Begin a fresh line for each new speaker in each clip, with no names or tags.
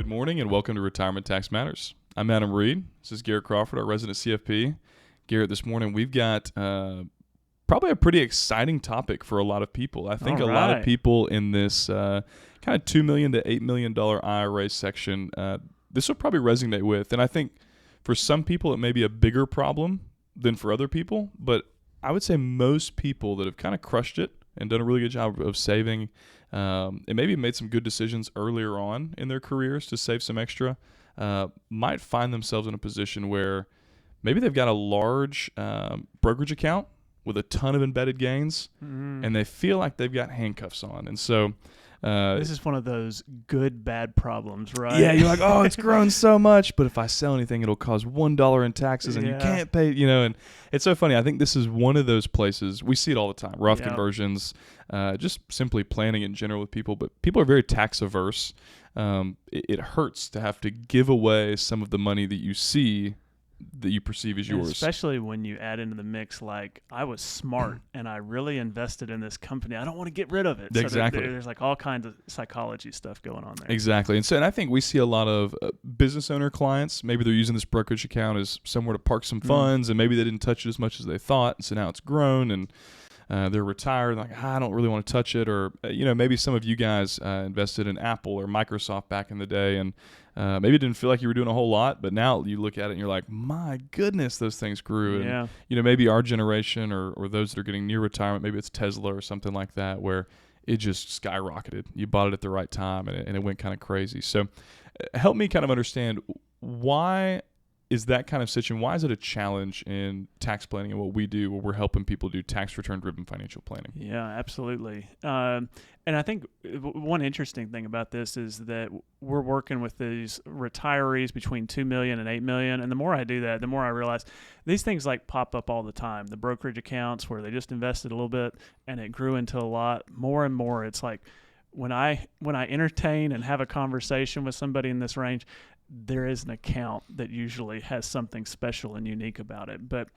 Good morning and welcome to Retirement Tax Matters. I'm Adam Reed. This is Garrett Crawford, our resident CFP. Garrett, this morning we've got probably a pretty exciting topic for a lot of people. I think
All
a lot of
right.
people in this kind of $2 million to $8 million IRA section, this will probably resonate with. And I think for some people it may be a bigger problem than for other people, but I would say most people that have kind of crushed it and done a really good job of saving and maybe made some good decisions earlier on in their careers to save some extra, might find themselves in a position where maybe they've got a large brokerage account with a ton of embedded gains, and they feel like they've got handcuffs on. And so
This is one of those good, bad problems, right?
yeah, you're like, oh, it's grown so much, but if I sell anything, it'll cost $1 in taxes, and you can't pay, and it's so funny. I think this is one of those places, we see it all the time, Roth conversions, just simply planning in general with people, but people are very tax averse. It hurts to have to give away some of the money that you see that you perceive as yours.
Especially when you add into the mix, like, I was smart and I really invested in this company. I don't want to get rid of it.
Exactly.
So there's like all kinds of psychology stuff going on there.
Exactly. And I think we see a lot of business owner clients, maybe they're using this brokerage account as somewhere to park some funds, and maybe they didn't touch it as much as they thought, and so now it's grown, and they're retired, like, I don't really want to touch it. Or, maybe some of you guys invested in Apple or Microsoft back in the day, and maybe it didn't feel like you were doing a whole lot, but now you look at it and you're like, my goodness, those things grew. And, maybe our generation or those that are getting near retirement, maybe it's Tesla or something like that, where it just skyrocketed. You bought it at the right time, and it went kind of crazy. So help me kind of understand, why is that kind of situation? Why is it a challenge in tax planning and what we do, where we're helping people do tax return driven financial planning?
Yeah, absolutely. And I think one interesting thing about this is that we're working with these retirees between $2 million and $8 million. And the more I do that, the more I realize these things like pop up all the time. The brokerage accounts where they just invested a little bit and it grew into a lot more and more. It's like when I entertain and have a conversation with somebody in this range, there is an account that usually has something special and unique about it. But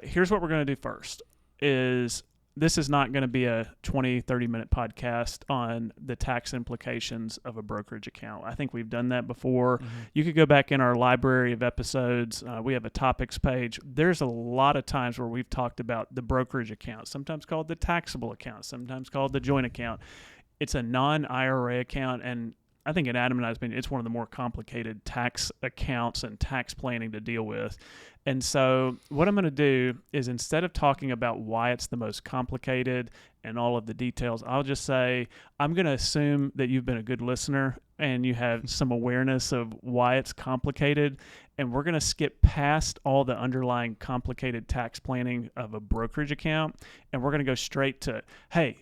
here's what we're going to do first. This is not going to be a 20, 30-minute podcast on the tax implications of a brokerage account. I think we've done that before. You could go back in our library of episodes. We have a topics page. There's a lot of times where we've talked about the brokerage account, sometimes called the taxable account, sometimes called the joint account. It's a non-IRA account, and I think in Adam and I's opinion, it's one of the more complicated tax accounts and tax planning to deal with. And so what I'm going to do is, instead of talking about why it's the most complicated and all of the details, I'll just say I'm going to assume that you've been a good listener and you have some awareness of why it's complicated. And we're going to skip past all the underlying complicated tax planning of a brokerage account. And we're going to go straight to, hey,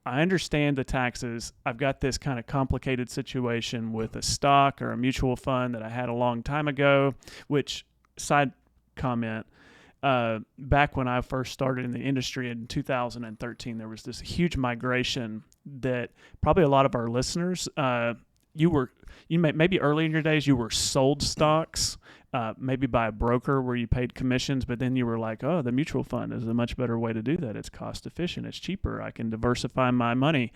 I understand the taxes. I've got this kind of complicated situation with a stock or a mutual fund that I had a long time ago, which, side comment, back when I first started in the industry in 2013, there was this huge migration that probably a lot of our listeners, maybe early in your days, you were sold stocks, maybe by a broker where you paid commissions, but then you were like, oh, the mutual fund is a much better way to do that. It's cost efficient. It's cheaper. I can diversify my money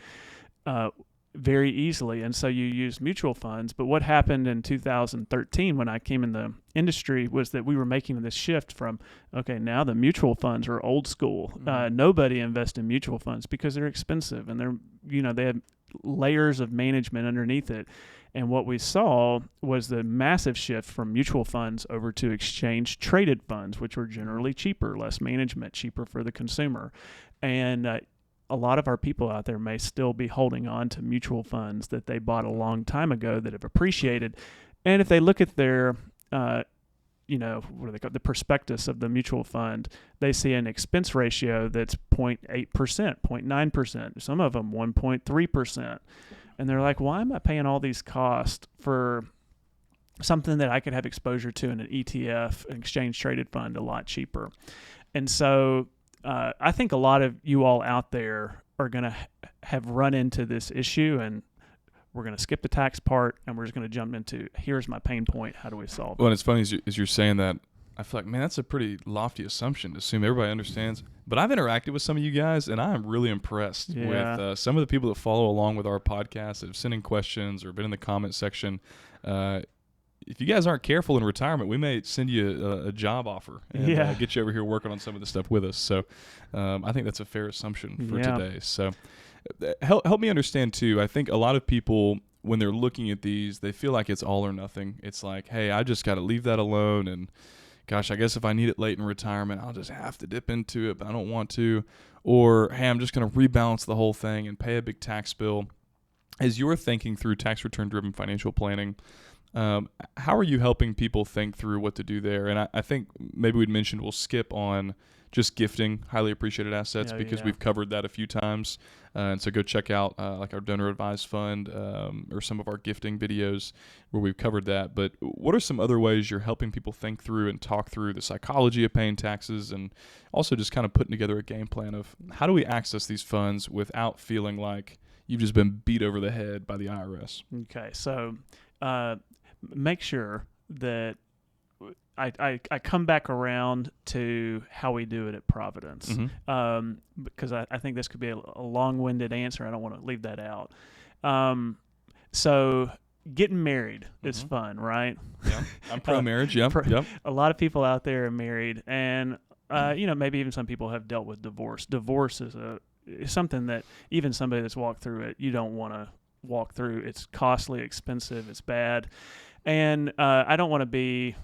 very easily. And so you use mutual funds. But what happened in 2013 when I came in the industry was that we were making this shift from, okay, now the mutual funds are old school. Nobody invests in mutual funds because they're expensive and they have layers of management underneath it. And what we saw was the massive shift from mutual funds over to exchange traded funds, which were generally cheaper, less management, cheaper for the consumer. And a lot of our people out there may still be holding on to mutual funds that they bought a long time ago that have appreciated. And if they look at their what do they call it? The prospectus of the mutual fund, they see an expense ratio that's 0.8%, 0.9%, some of them 1.3%. And they're like, why am I paying all these costs for something that I could have exposure to in an ETF, an exchange traded fund, a lot cheaper? And so I think a lot of you all out there are going to have run into this issue, and we're going to skip the tax part, and we're just going to jump into, here's my pain point. How do we solve it?
Well, and it's funny as you're saying that, I feel like, man, that's a pretty lofty assumption to assume everybody understands. But I've interacted with some of you guys, and I am really impressed with some of the people that follow along with our podcast that have sent in questions or been in the comment section. if you guys aren't careful in retirement, we may send you a job offer and get you over here working on some of the stuff with us. So I think that's a fair assumption for today. So help me understand too. I think a lot of people, when they're looking at these, they feel like it's all or nothing. It's like, hey, I just got to leave that alone. And gosh, I guess if I need it late in retirement, I'll just have to dip into it, but I don't want to. Or, hey, I'm just going to rebalance the whole thing and pay a big tax bill. As you're thinking through tax return driven financial planning, how are you helping people think through what to do there? And I think maybe we'd mentioned we'll skip on just gifting highly appreciated assets because we've covered that a few times. And so go check out like our donor advised fund or some of our gifting videos where we've covered that. But what are some other ways you're helping people think through and talk through the psychology of paying taxes, and also just kind of putting together a game plan of how do we access these funds without feeling like you've just been beat over the head by the IRS?
Okay, so make sure that I come back around to how we do it at Providence, because I think this could be a long-winded answer. I don't want to leave that out. So getting married is fun, right?
Yeah, I'm pro-marriage. Yep.
A lot of people out there are married, and maybe even some people have dealt with divorce. Divorce is something that even somebody that's walked through it, you don't want to walk through. It's costly, expensive, it's bad. And I don't want to be,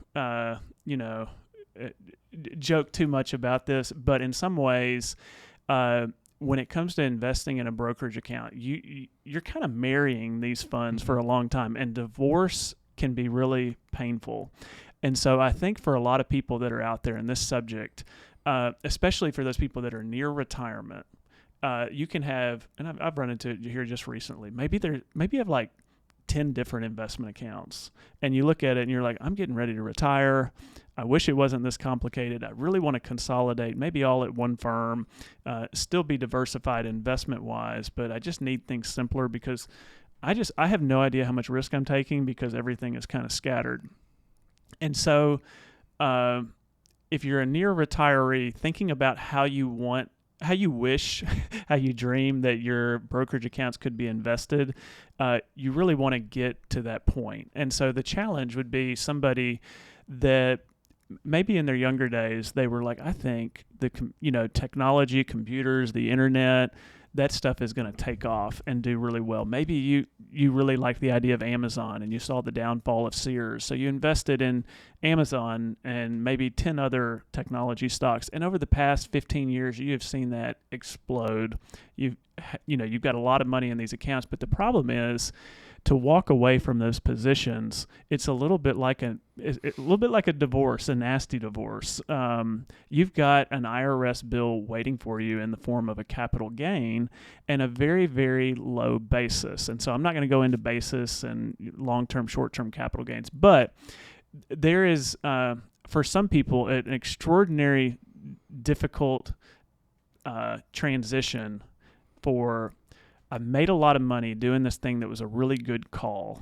joke too much about this, but in some ways, when it comes to investing in a brokerage account, you're kind of marrying these funds for a long time, and divorce can be really painful. And so I think for a lot of people that are out there in this subject, especially for those people that are near retirement, you can have, and I've run into it here just recently, maybe you have like 10 different investment accounts, and you look at it and you're like, I'm getting ready to retire. I wish it wasn't this complicated. I really want to consolidate, maybe all at one firm, still be diversified investment wise, but I just need things simpler because I have no idea how much risk I'm taking because everything is kind of scattered. And so if you're a near retiree thinking about how you wish, how you dream that your brokerage accounts could be invested, you really want to get to that point. And so the challenge would be somebody that maybe in their younger days, they were like, I think technology, computers, the internet, that stuff is going to take off and do really well. Maybe you really like the idea of Amazon and you saw the downfall of Sears. So you invested in Amazon and maybe 10 other technology stocks. And over the past 15 years, you have seen that explode. You've got a lot of money in these accounts, but the problem is to walk away from those positions. It's a little bit like a divorce, a nasty divorce. You've got an IRS bill waiting for you in the form of a capital gain and a very, very low basis. And so I'm not going to go into basis and long-term, short-term capital gains, but there is, for some people, an extraordinary difficult transition for I made a lot of money doing this thing that was a really good call.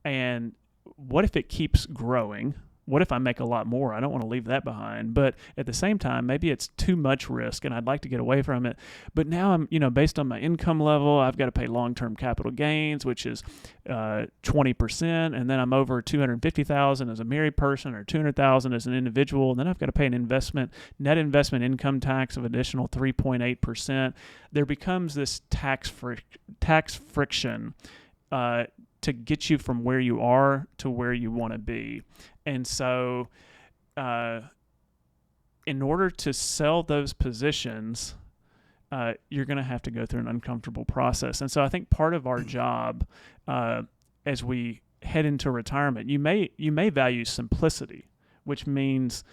And what if it keeps growing? What if I make a lot more? I don't want to leave that behind. But at the same time, maybe it's too much risk and I'd like to get away from it. But now I'm, based on my income level, I've got to pay long-term capital gains, which is 20%. And then I'm over $250,000 as a married person or $200,000 as an individual. And then I've got to pay an net investment income tax of additional 3.8%. There becomes this tax friction to get you from where you are to where you want to be. And so in order to sell those positions, you're going to have to go through an uncomfortable process. And so I think part of our job as we head into retirement, you may value simplicity, which means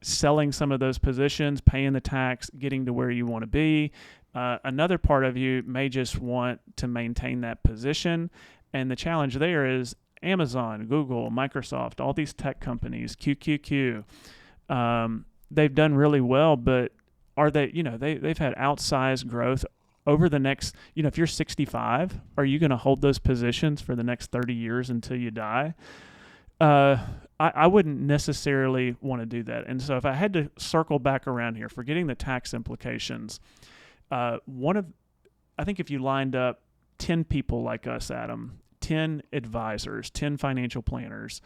selling some of those positions, paying the tax, getting to where you want to be. Another part of you may just want to maintain that position. And the challenge there is Amazon, Google, Microsoft, all these tech companies, QQQ, they've done really well, but are they, they've had outsized growth over the next, if you're 65, are you going to hold those positions for the next 30 years until you die? I wouldn't necessarily want to do that. And so if I had to circle back around here, forgetting the tax implications, I think if you lined up 10 people like us, Adam, 10 advisors, 10 financial planners.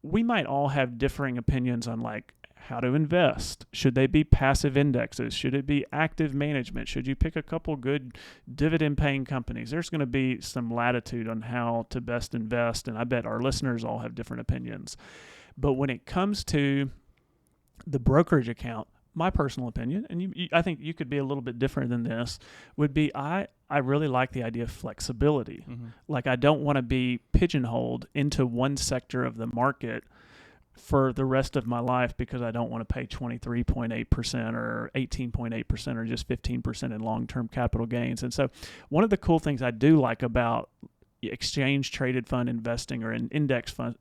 We might all have differing opinions on like how to invest. Should they be passive indexes? Should it be active management? Should you pick a couple good dividend paying companies? There's going to be some latitude on how to best invest, and I bet our listeners all have different opinions. But when it comes to the brokerage account, my personal opinion, and I think you could be a little bit different than this, would be I really like the idea of flexibility.
Mm-hmm.
Like I don't want to be pigeonholed into one sector of the market for the rest of my life because I don't want to pay 23.8% or 18.8% or just 15% in long-term capital gains. And so one of the cool things I do like about exchange traded fund investing or in index fund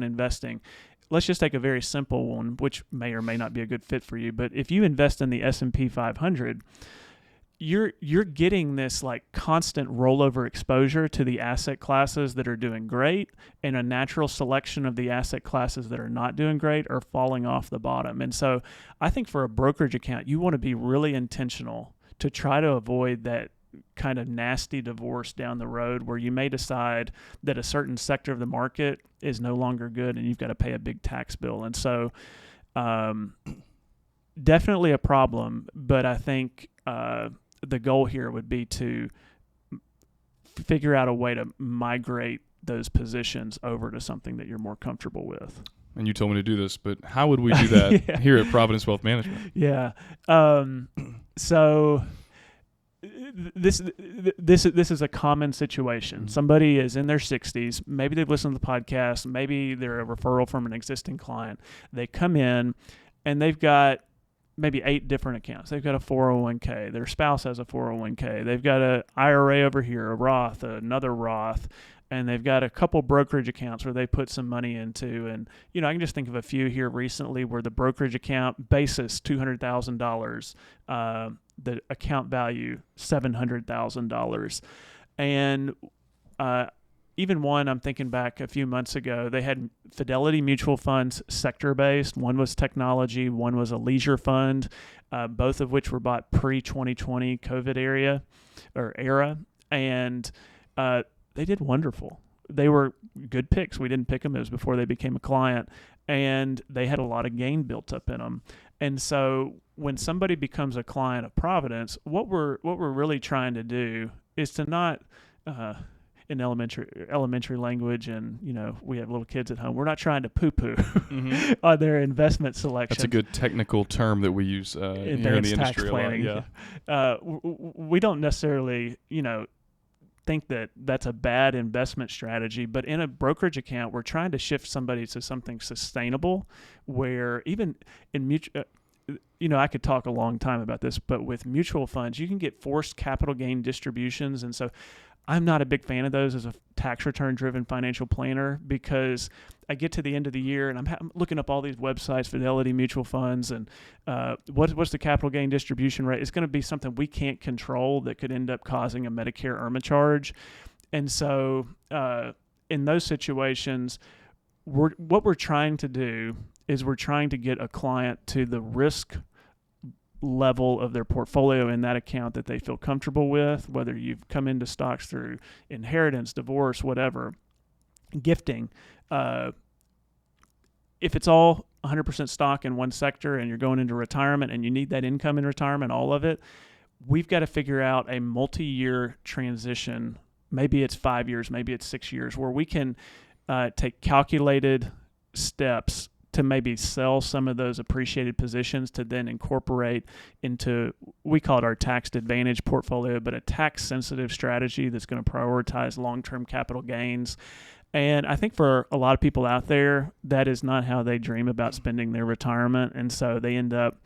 investing, let's just take a very simple one, which may or may not be a good fit for you. But if you invest in the S&P 500, you're getting this like constant rollover exposure to the asset classes that are doing great, and a natural selection of the asset classes that are not doing great are falling off the bottom. And so I think for a brokerage account, you want to be really intentional to try to avoid that kind of nasty divorce down the road where you may decide that a certain sector of the market is no longer good and you've got to pay a big tax bill. And so definitely a problem, but I think the goal here would be to figure out a way to migrate those positions over to something that you're more comfortable with.
And you told me to do this, but how would we do that here at Providence Wealth Management?
Yeah. So this is a common situation. Mm-hmm. Somebody is in their 60s. Maybe they've listened to the podcast. Maybe they're a referral from an existing client. They come in and they've got maybe 8 different accounts. They've got a 401k. Their spouse has a 401k. They've got an IRA over here, a Roth, another Roth, and they've got a couple brokerage accounts where they put some money into. And, you know, I can just think of a few here recently where the brokerage account basis $200,000, the account value $700,000. And even one, I'm thinking back a few months ago, they had Fidelity mutual funds, sector-based. One was technology, one was a leisure fund, both of which were bought pre-2020 COVID era. And they did wonderful. They were good picks. We didn't pick them. It was before they became a client. And they had a lot of gain built up in them. And so when somebody becomes a client of Providence, what we're really trying to do is to not in elementary language, and you know we have little kids at home. We're not trying to poo-poo mm-hmm. on their investment selection.
That's a good technical term that we use here in the industry
planning.
a lot. Yeah.
We don't necessarily, think that that's a bad investment strategy, but in a brokerage account, we're trying to shift somebody to something sustainable. Where even in mutual, I could talk a long time about this, but with mutual funds, you can get forced capital gain distributions, and so I'm not a big fan of those as a tax return driven financial planner, because I get to the end of the year and I'm looking up all these websites, Fidelity mutual funds, and what's the capital gain distribution rate? It's going to be something we can't control that could end up causing a Medicare IRMAA charge. And so in those situations, what we're trying to do is we're trying to get a client to the risk level of their portfolio in that account that they feel comfortable with, whether you've come into stocks through inheritance, divorce, whatever, gifting. If it's all 100% stock in one sector and you're going into retirement and you need that income in retirement, all of it, we've got to figure out a multi-year transition. Maybe it's 5 years, maybe it's 6 years, where we can take calculated steps to maybe sell some of those appreciated positions to then incorporate into, we call it our tax advantage portfolio, but a tax sensitive strategy that's going to prioritize long-term capital gains. And I think for a lot of people out there, that is not how they dream about spending their retirement. And so they end up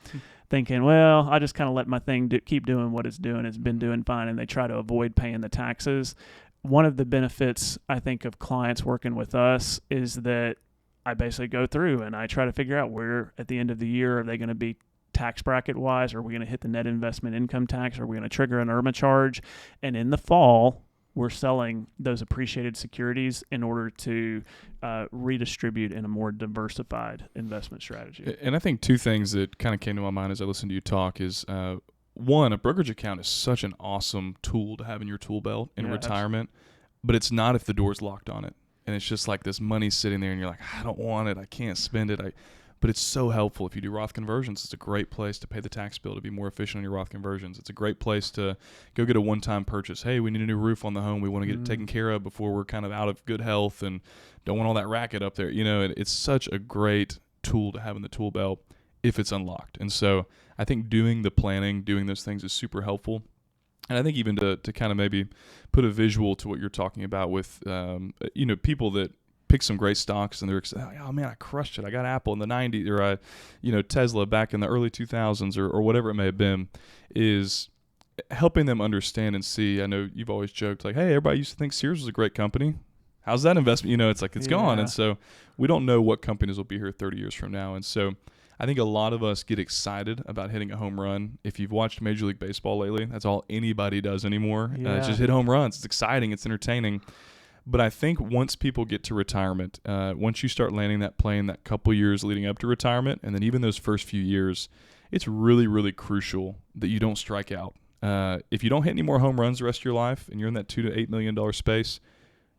thinking, well, I just kind of let my thing keep doing what it's doing. It's been doing fine. And they try to avoid paying the taxes. One of the benefits, I think, of clients working with us is that I basically go through and I try to figure out where at the end of the year are they going to be tax bracket wise? Are we going to hit the net investment income tax? Are we going to trigger an IRMAA charge? And in the fall, we're selling those appreciated securities in order to redistribute in a more diversified investment strategy.
And I think two things that kind of came to my mind as I listened to you talk is one, a brokerage account is such an awesome tool to have in your tool belt in retirement. but it's not if the door's locked on it. And it's just like this money sitting there and you're like, I don't want it. I can't spend it. But it's so helpful. If you do Roth conversions, it's a great place to pay the tax bill, to be more efficient on your Roth conversions. It's a great place to go get a one-time purchase. Hey, we need a new roof on the home. We want to get it taken care of before we're kind of out of good health and don't want all that racket up there. It's such a great tool to have in the tool belt if it's unlocked. And so I think doing the planning, doing those things is super helpful. And I think even to kind of maybe put a visual to what you're talking about with, people that pick some great stocks and they're excited, oh man, I crushed it. I got Apple in the 90s or Tesla back in the early 2000s or whatever it may have been, is helping them understand and see. I know you've always joked like, hey, everybody used to think Sears was a great company. How's that investment? It's like, it's gone. And so we don't know what companies will be here 30 years from now. And so I think a lot of us get excited about hitting a home run. If you've watched Major League Baseball lately, that's all anybody does anymore. It's just hit home runs. It's exciting. It's entertaining. But I think once people get to retirement, once you start landing that plane that couple years leading up to retirement, and then even those first few years, it's really, really crucial that you don't strike out. If you don't hit any more home runs the rest of your life and you're in that $2 to $8 million space,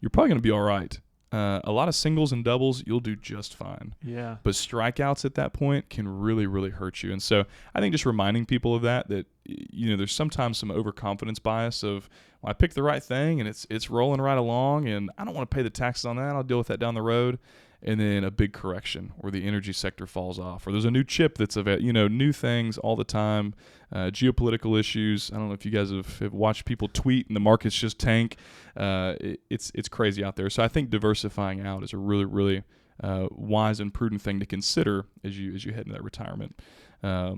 you're probably going to be all right. A lot of singles and doubles, you'll do just fine.
Yeah.
But strikeouts at that point can really, really hurt you. And so I think just reminding people of that there's sometimes some overconfidence bias of, well, I picked the right thing and it's rolling right along and I don't want to pay the taxes on that. I'll deal with that down the road. And then a big correction where the energy sector falls off, or there's a new chip that's new things all the time, geopolitical issues. I don't know if you guys have watched people tweet and the markets just tank. It's crazy out there. So I think diversifying out is a really, really wise and prudent thing to consider as you head into that retirement. But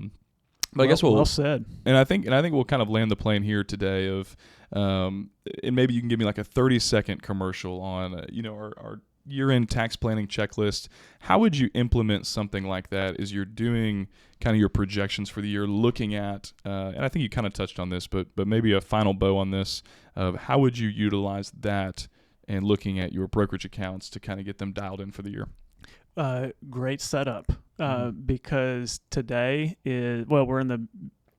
I guess
well said.
And I think we'll kind of land the plane here today of, and maybe you can give me like a 30-second commercial on our year-end tax planning checklist. How would you implement something like that as you're doing kind of your projections for the year, looking at, and I think you kind of touched on this, but maybe a final bow on this of how would you utilize that and looking at your brokerage accounts to kind of get them dialed in for the year?
Great setup because today we're in the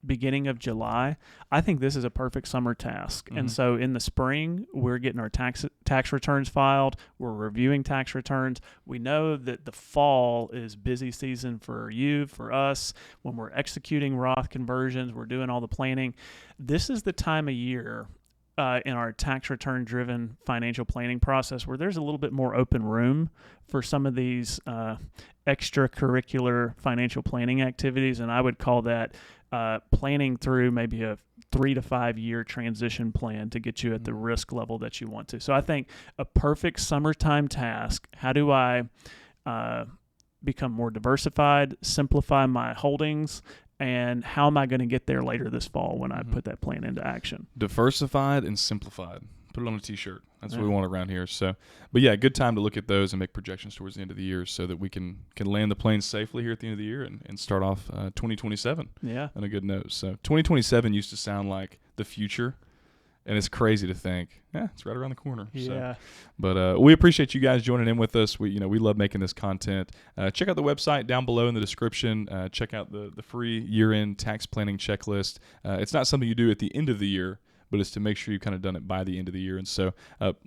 beginning of July. I think this is a perfect summer task. And so in the spring, we're getting our tax returns filed. We're reviewing tax returns. We know that the fall is busy season for you, for us. When we're executing Roth conversions, we're doing all the planning. This is the time of year in our tax return driven financial planning process where there's a little bit more open room for some of these extracurricular financial planning activities. And I would call that planning through maybe a 3 to 5 year transition plan to get you at the risk level that you want to. So I think a perfect summertime task, how do I become more diversified, simplify my holdings, and how am I going to get there later this fall when I put that plan into action?
Diversified and simplified. Put it on a t-shirt. That's what we want around here. So, but yeah, good time to look at those and make projections towards the end of the year so that we can land the plane safely here at the end of the year and start off 2027 on a good note. So 2027 used to sound like the future, and it's crazy to think, it's right around the corner.
Yeah.
So, but we appreciate you guys joining in with us. We love making this content. Check out the website down below in the description. Check out the free year-end tax planning checklist. It's not something you do at the end of the year, but it's to make sure you've kind of done it by the end of the year. And so,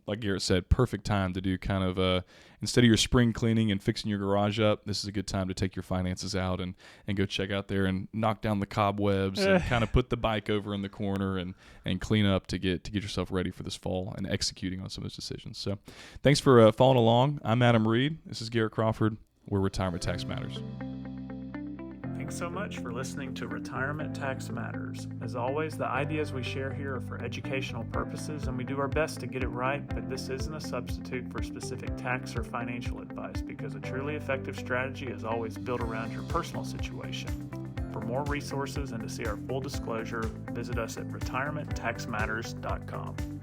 like Garrett said, perfect time to do kind of, instead of your spring cleaning and fixing your garage up, this is a good time to take your finances out and go check out there and knock down the cobwebs and kind of put the bike over in the corner and clean up to get yourself ready for this fall and executing on some of those decisions. So thanks for following along. I'm Adam Reed. This is Garrett Crawford, where Retirement Tax Matters.
Thanks so much for listening to Retirement Tax Matters. As always, the ideas we share here are for educational purposes, and we do our best to get it right, but this isn't a substitute for specific tax or financial advice because a truly effective strategy is always built around your personal situation. For more resources and to see our full disclosure, visit us at retirementtaxmatters.com.